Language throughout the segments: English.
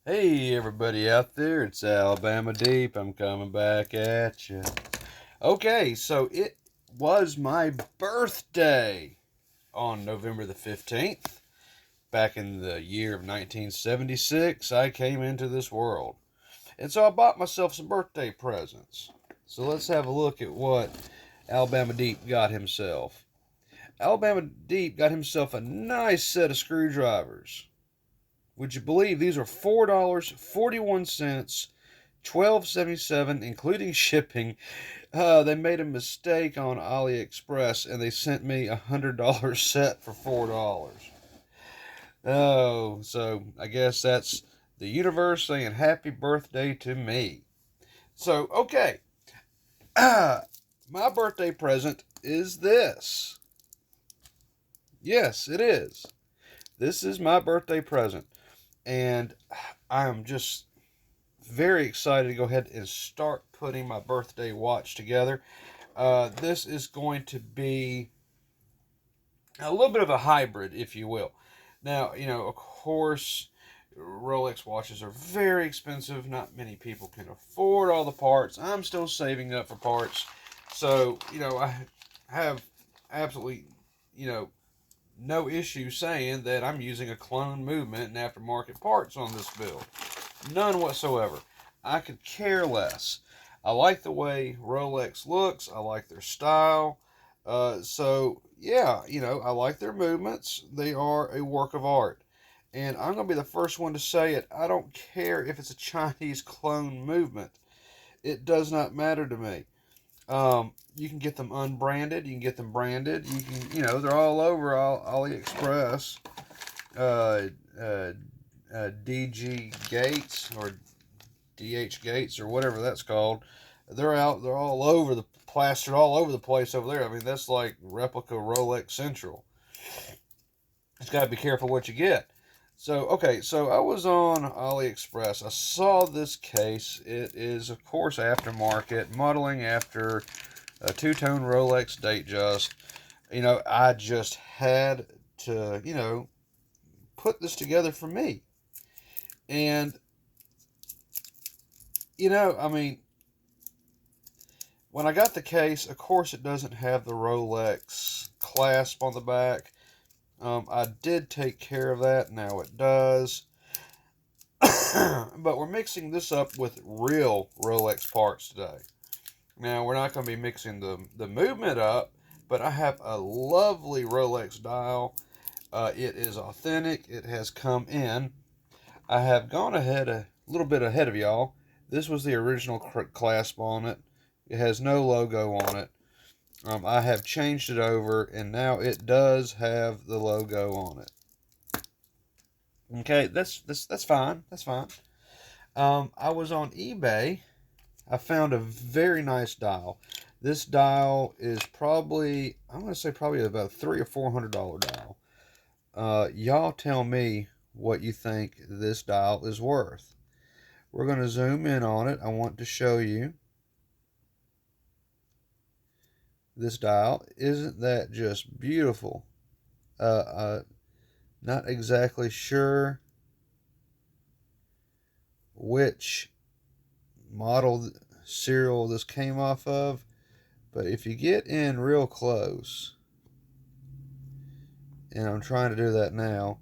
Hey everybody out there, it's Alabama Deep. I'm coming back at you. Okay, so it was my birthday on November the 15th. Back in the year of 1976, I came into this world. And so I bought myself some birthday presents. So let's have a look at what Alabama Deep got himself. Alabama Deep got himself a nice set of screwdrivers. Would you believe these are $4.41, 12.77, including shipping? They made a mistake on AliExpress and they sent me $100 set for $4. Oh, so I guess that's the universe saying happy birthday to me. So, okay, my birthday present is this. Yes, it is. This is my birthday present. And I'm just very excited to go ahead and start putting my birthday watch together. This is going to be a little bit of a hybrid, if you will. Now, of course, Rolex watches are very expensive. Not many people can afford all the parts. I'm still saving up for parts. So, I have absolutely, you know, no issue saying that I'm using a clone movement and aftermarket parts on this build. None whatsoever. I could care less. I like the way Rolex looks. I like their style. So, yeah, I like their movements. They are a work of art. And I'm going to be the first one to say it. I don't care if it's a Chinese clone movement. It does not matter to me. You can get them unbranded. You can get them branded. You can, they're all over AliExpress. Uh, uh, DG Gates or DH Gates or whatever that's called. They're out. They're all over the plastered all over the place over there. I mean, that's like replica Rolex Central. Just gotta be careful what you get. So okay, so I was on AliExpress. I saw this case. It is of course aftermarket, modeling after a two-tone Rolex Datejust. I just had to put this together for me, and I mean, when I got the case, of course, it doesn't have the Rolex clasp on the back. I did take care of that. Now it does. But we're mixing this up with real Rolex parts today. Now, we're not going to be mixing the movement up, but I have a lovely Rolex dial. It is authentic. It has come in. I have gone ahead a little bit ahead of y'all. This was the original clasp on it. It has no logo on it. I have changed it over, and now it does have the logo on it. Okay, that's fine. That's fine. I was on eBay. I found a very nice dial. This dial is probably, I'm going to say probably about $300 or $400 dial. Y'all tell me what you think this dial is worth. We're going to zoom in on it. I want to show you this dial. Isn't that just beautiful? Not exactly sure which model serial this came off of, but if you get in real close, and I'm trying to do that now,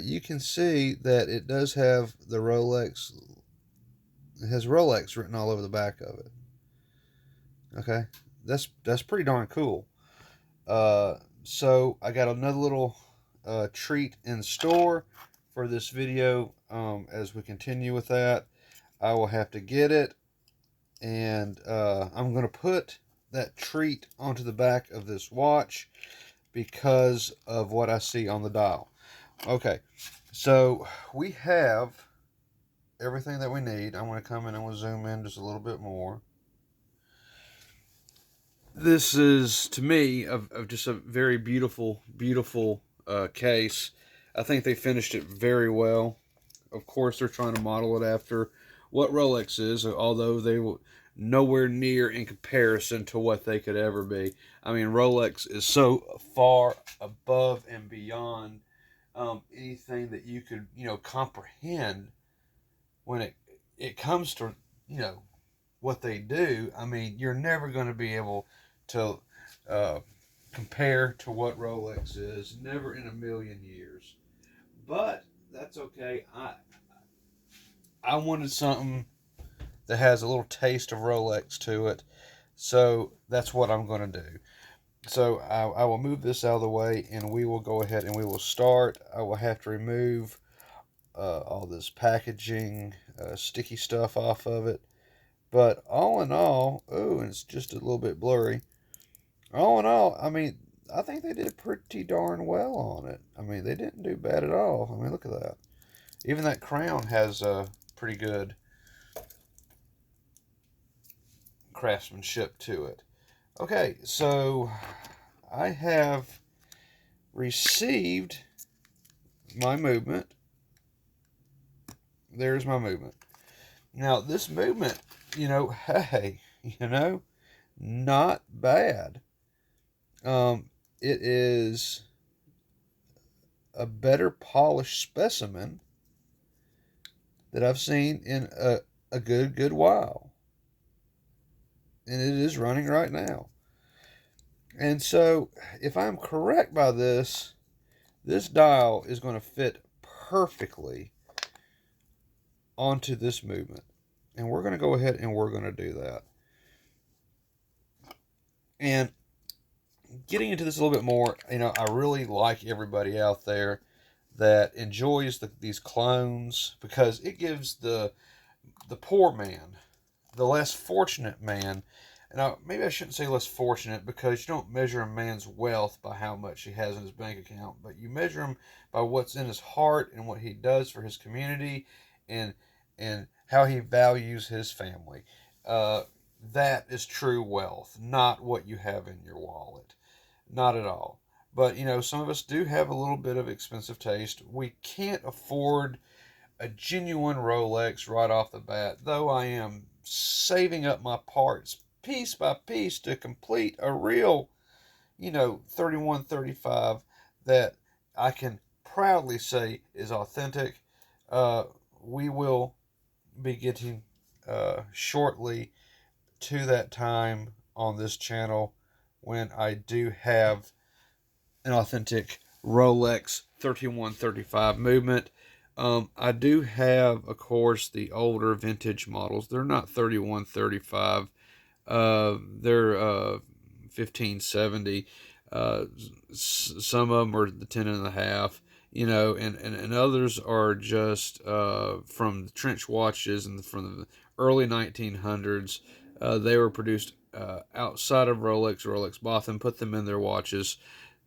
you can see that it does have the Rolex. It has Rolex written all over the back of it. Okay, that's pretty darn cool. So I got another little treat in store for this video. As we continue with that, I will have to get it, and I'm going to put that treat onto the back of this watch because of what I see on the dial. Okay, so we have everything that we need. I'm going to come in and we'll zoom in just a little bit more. This is, to me, of just a very beautiful, beautiful case. I think they finished it very well. Of course, they're trying to model it after what Rolex is, although they will nowhere near in comparison to what they could ever be. I mean, Rolex is so far above and beyond anything that you could, comprehend when it comes to, what they do. I mean, you're never going to be able to uh, compare to what Rolex is. Never in a million years. But that's okay. I wanted something that has a little taste of Rolex to it, so that's what I'm going to do. So I will move this out of the way, and we will go ahead and we will start. I will have to remove all this packaging, sticky stuff off of it. But all in all, oh, and it's just a little bit blurry. All in all, I mean, I think they did pretty darn well on it. I mean, they didn't do bad at all. I mean, look at that. Even that crown has pretty good craftsmanship to it. Okay, so I have received my movement. There's my movement. Now, this movement, hey, not bad. It is a better polished specimen that I've seen in a good while. And it is running right now. And so, if I'm correct by this dial is going to fit perfectly onto this movement. And we're going to go ahead and we're going to do that. And getting into this a little bit more, I really like everybody out there that enjoys these clones, because it gives the poor man, the less fortunate man, and maybe I shouldn't say less fortunate, because you don't measure a man's wealth by how much he has in his bank account, but you measure him by what's in his heart and what he does for his community, and how he values his family. That is true wealth, not what you have in your wallet. Not at all. But, some of us do have a little bit of expensive taste. We can't afford a genuine Rolex right off the bat, though I am saving up my parts piece by piece to complete a real, 3135 that I can proudly say is authentic. We will be getting shortly to that time on this channel when I do have an authentic Rolex 3135 movement. I do have, of course, the older vintage models. They're not 3135. They're 1570. Some of them are the 10 and a half. And others are just from the trench watches and from the early 1900s. They were produced outside of Rolex. Rolex bought them, put them in their watches.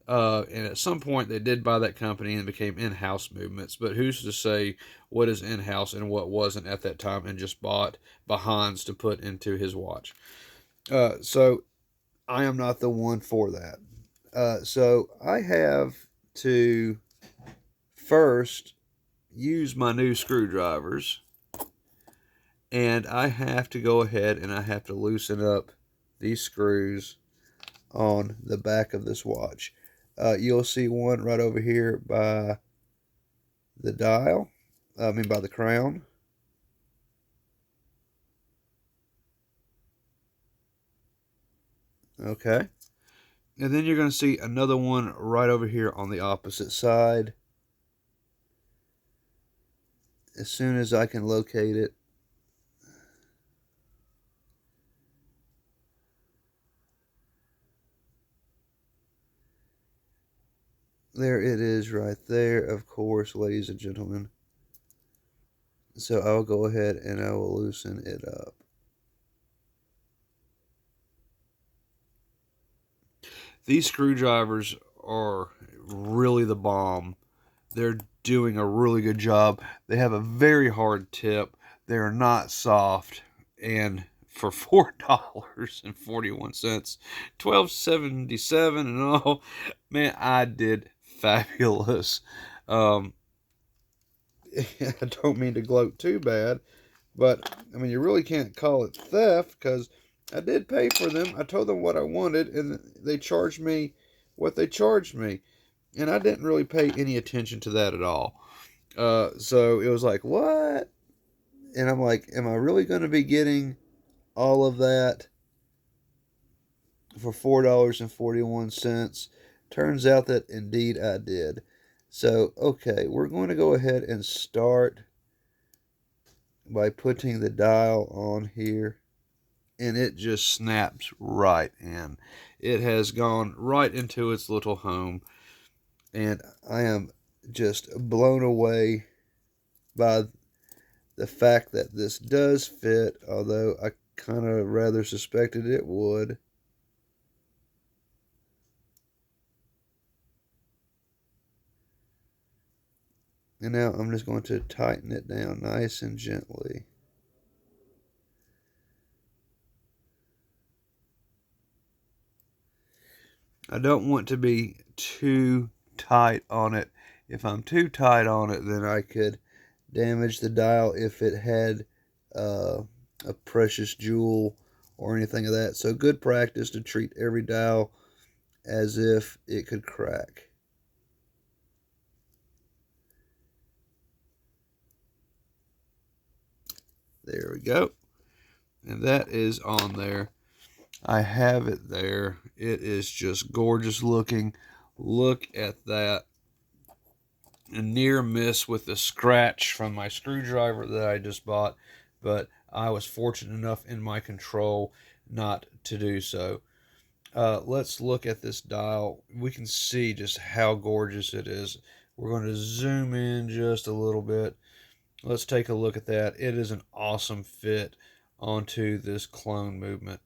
And at some point they did buy that company and became in-house movements. But who's to say what is in-house and what wasn't at that time, and just bought behinds to put into his watch. So I am not the one for that. So I have to first use my new screwdrivers, and I have to go ahead and I have to loosen up these screws on the back of this watch. You'll see one right over here by the dial, by the crown. Okay. And then you're going to see another one right over here on the opposite side. As soon as I can locate it. There it is right there, of course, ladies and gentlemen. So I'll go ahead and I will loosen it up. These screwdrivers are really the bomb. They're doing a really good job. They have a very hard tip. They're not soft. And for $4.41, $12.77 and all, man, I did fabulous. I don't mean to gloat too bad, but I mean, you really can't call it theft, because I did pay for them. I told them what I wanted, and they charged me what they charged me. And I didn't really pay any attention to that at all. So it was like, what? And I'm like, am I really going to be getting all of that for $4.41? Turns out that indeed I did. So, okay, we're going to go ahead and start by putting the dial on here. And it just snaps right in. It has gone right into its little home. And I am just blown away by the fact that this does fit, although I kind of rather suspected it would. And now I'm just going to tighten it down nice and gently. I don't want to be too tight on it. If I'm too tight on it, then I could damage the dial if it had a precious jewel or anything of that. So good practice to treat every dial as if it could crack. There we go. And that is on there. I have it there. It is just gorgeous looking. Look at that. A near miss with the scratch from my screwdriver that I just bought, but I was fortunate enough in my control not to do so. Let's look at this dial. We can see just how gorgeous it is. We're going to zoom in just a little bit. Let's take a look at that. It is an awesome fit onto this clone movement.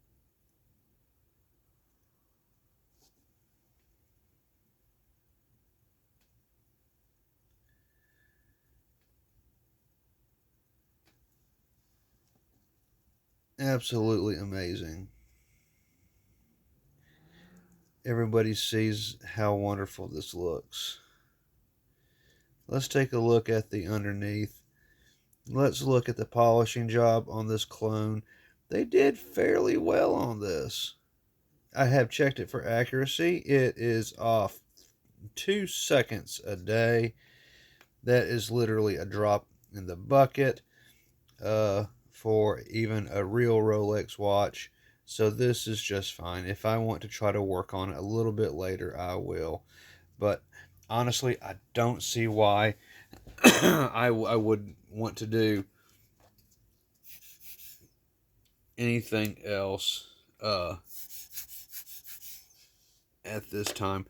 Absolutely amazing. Everybody sees how wonderful this looks. Let's take a look at the underneath. Let's look at the polishing job on this clone. They did fairly well on this. I have checked it for accuracy. It is off 2 seconds a day. That is literally a drop in the bucket for even a real Rolex watch. So this is just fine. If I want to try to work on it a little bit later, I will. But honestly, I don't see why I would want to do anything else at this time.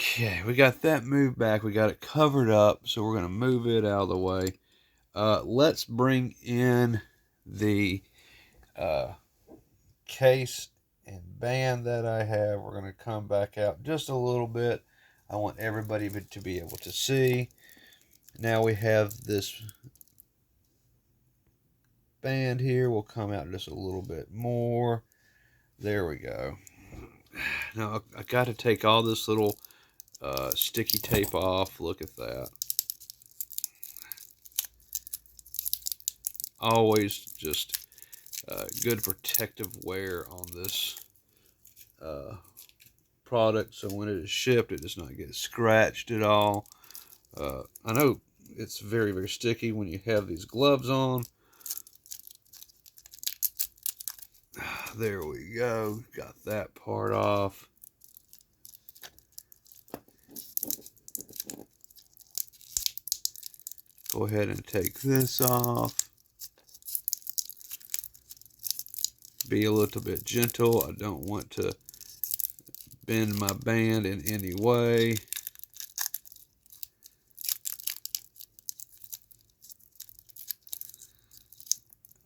Okay, we got that moved back. We got it covered up, so we're going to move it out of the way. Let's bring in the case and band that I have. We're going to come back out just a little bit. I want everybody to be able to see. Now we have this band here. We'll come out just a little bit more. There we go. Now I got to take all this little sticky tape off. Look at that. Always just good protective wear on this product, so when it is shipped, it does not get scratched at all. I know it's very, very sticky when you have these gloves on. There we go. Got that part off. Go ahead and take this off. Be a little bit gentle. I don't want to bend my band in any way.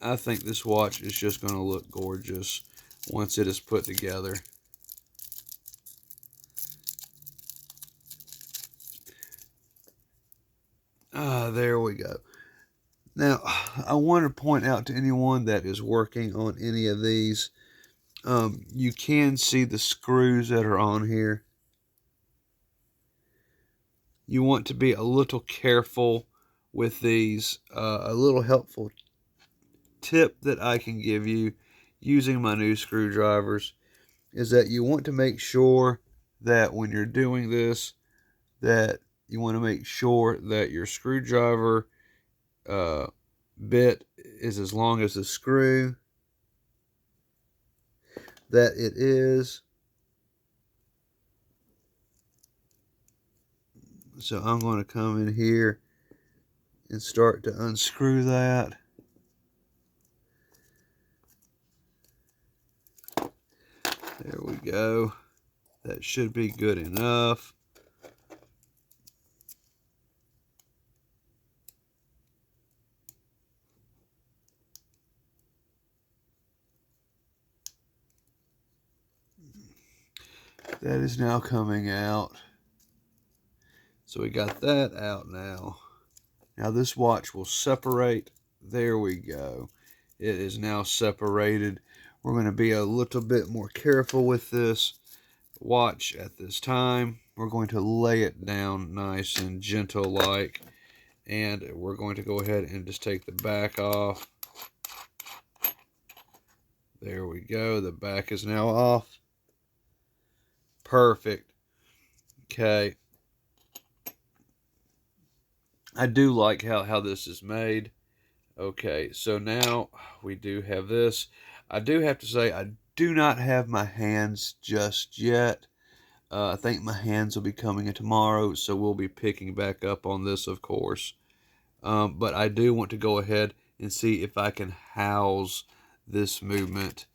I think this watch is just going to look gorgeous once it is put together. There we go. Now, I want to point out to anyone that is working on any of these, you can see the screws that are on here. You want to be a little careful with these. A little helpful tip that I can give you using my new screwdrivers is that you want to make sure that when you're doing this, that you want to make sure that your screwdriver bit is as long as the screw that it is. So I'm going to come in here and start to unscrew that. There we go. That should be good enough. That is now coming out. So we got that out now. Now this watch will separate. There we go. It is now separated. We're going to be a little bit more careful with this watch at this time. We're going to lay it down nice and gentle like. And we're going to go ahead and just take the back off. There we go. The back is now off. Perfect. Okay. I do like how this is made. Okay, so now we do have this. I do have to say, I do not have my hands just yet. I think my hands will be coming in tomorrow, so we'll be picking back up on this, of course. But I do want to go ahead and see if I can house this movement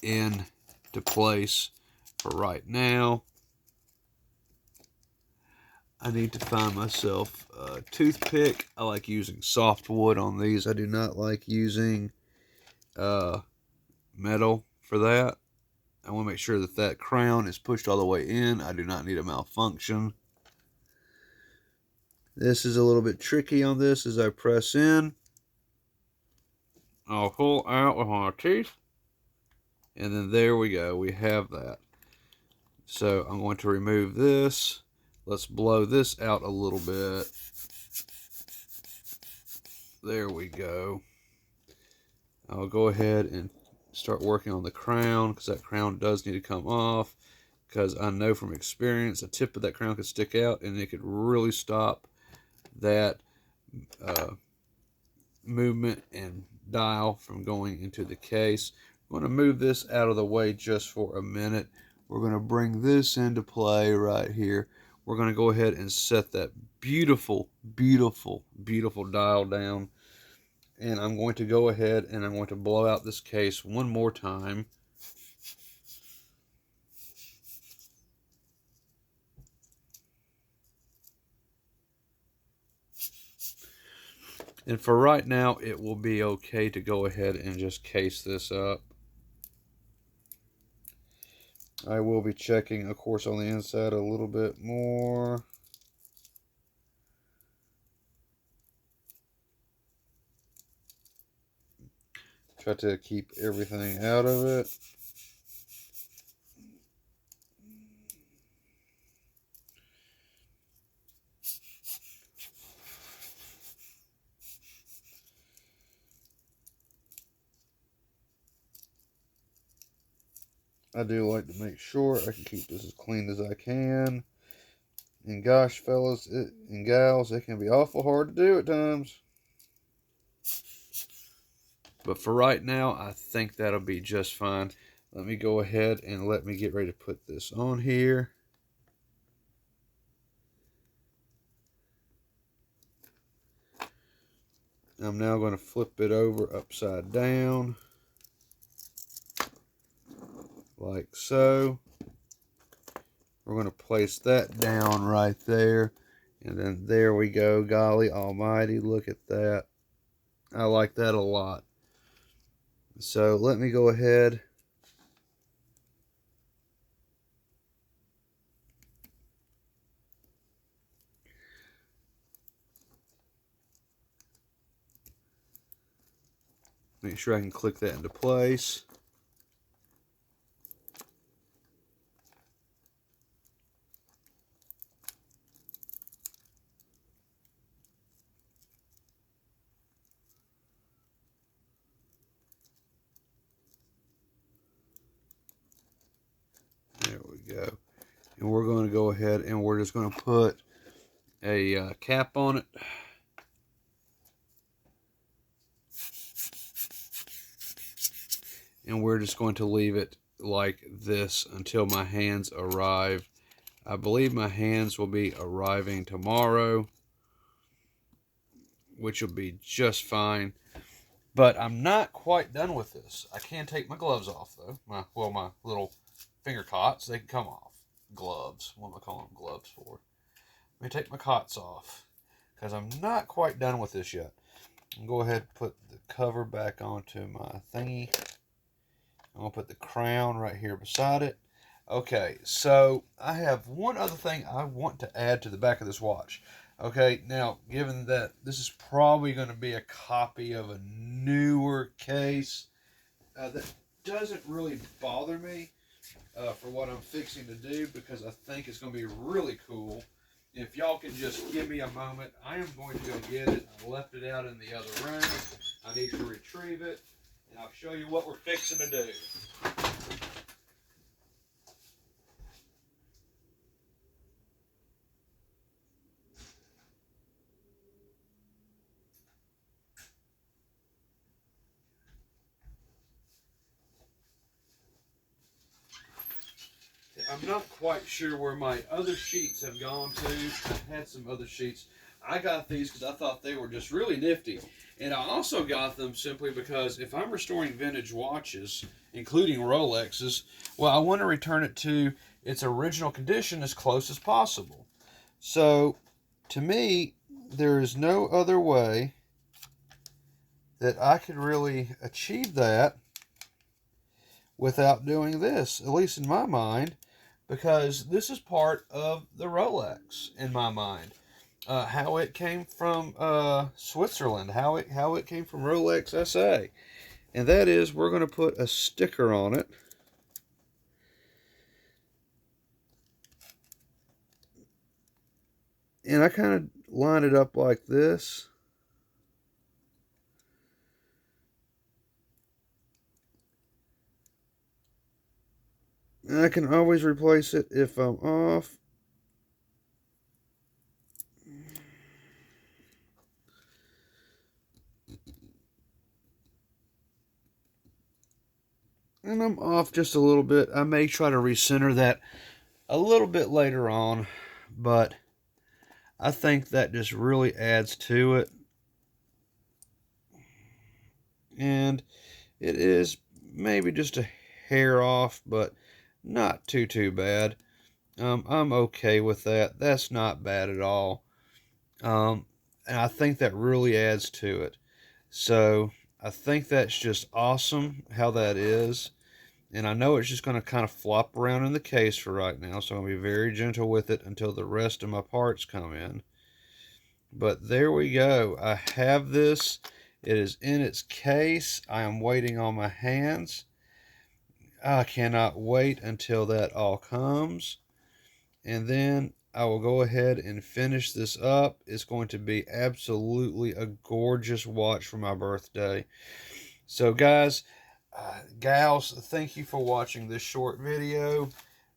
into place for right now. I need to find myself a toothpick. I like using softwood on these. I do not like using metal for that. I want to make sure that that crown is pushed all the way in. I do not need a malfunction. This is a little bit tricky on this as I press in. I'll pull out with my teeth. And then there we go. We have that. So I'm going to remove this. Let's blow this out a little bit. There we go. I'll go ahead and start working on the crown because that crown does need to come off, because I know from experience the tip of that crown could stick out and it could really stop that movement and dial from going into the case. I'm going to move this out of the way just for a minute. We're going to bring this into play right here. We're going to go ahead and set that beautiful, beautiful, beautiful dial down. And I'm going to go ahead and I'm going to blow out this case one more time. And for right now, it will be okay to go ahead and just case this up. I will be checking, of course, on the inside a little bit more. Try to keep everything out of it. I do like to make sure I can keep this as clean as I can. And gosh, fellas and gals, it can be awful hard to do at times. But for right now, I think that'll be just fine. Let me go ahead and let me get ready to put this on here. I'm now going to flip it over upside down. Like so. We're going to place that down right there. And then there we go. Golly almighty, look at that. I like that a lot. So let me go ahead. Make sure I can click that into place. There we go. And we're going to go ahead and we're just going to put a cap on it. And we're just going to leave it like this until my hands arrive. I believe my hands will be arriving tomorrow, which will be just fine. But I'm not quite done with this. I can take my gloves off, though. My little finger cots, they can come off. Gloves. What am I calling them gloves for? Let me take my cots off, because I'm not quite done with this yet. I'll go ahead and put the cover back onto my thingy. I'm going to put the crown right here beside it. Okay, so I have one other thing I want to add to the back of this watch. Okay, now, given that this is probably going to be a copy of a newer case, that doesn't really bother me for what I'm fixing to do, because I think it's going to be really cool. If y'all can just give me a moment, I am going to go get it. I left it out in the other room. I need to retrieve it, and I'll show you what we're fixing to do. I'm not quite sure where my other sheets have gone to. I had some other sheets. I got these because I thought they were just really nifty. And I also got them simply because if I'm restoring vintage watches, including Rolexes, well, I want to return it to its original condition as close as possible. So, to me, there is no other way that I could really achieve that without doing this, at least in my mind, because this is part of the Rolex in my mind. How it came from Switzerland, how it came from Rolex SA, and that is we're going to put a sticker on it. And I kind of line it up like this. And I can always replace it if I'm off. And I'm off just a little bit. I may try to recenter that a little bit later on, but I think that just really adds to it. And it is maybe just a hair off, but not too bad. I'm okay with that. That's not bad at all. And I think that really adds to it. So I think that's just awesome how that is. And I know it's just going to kind of flop around in the case for right now, so I'm going to be very gentle with it until the rest of my parts come in. But there we go. I have this. It is in its case. I am waiting on my hands. I cannot wait until that all comes. And then I will go ahead and finish this up. It's going to be absolutely a gorgeous watch for my birthday. So guys, gals, thank you for watching this short video.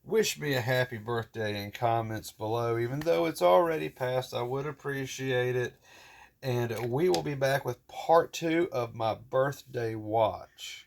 Wish me a happy birthday in comments below. Even though it's already passed, I would appreciate it. And we will be back with part 2 of my birthday watch.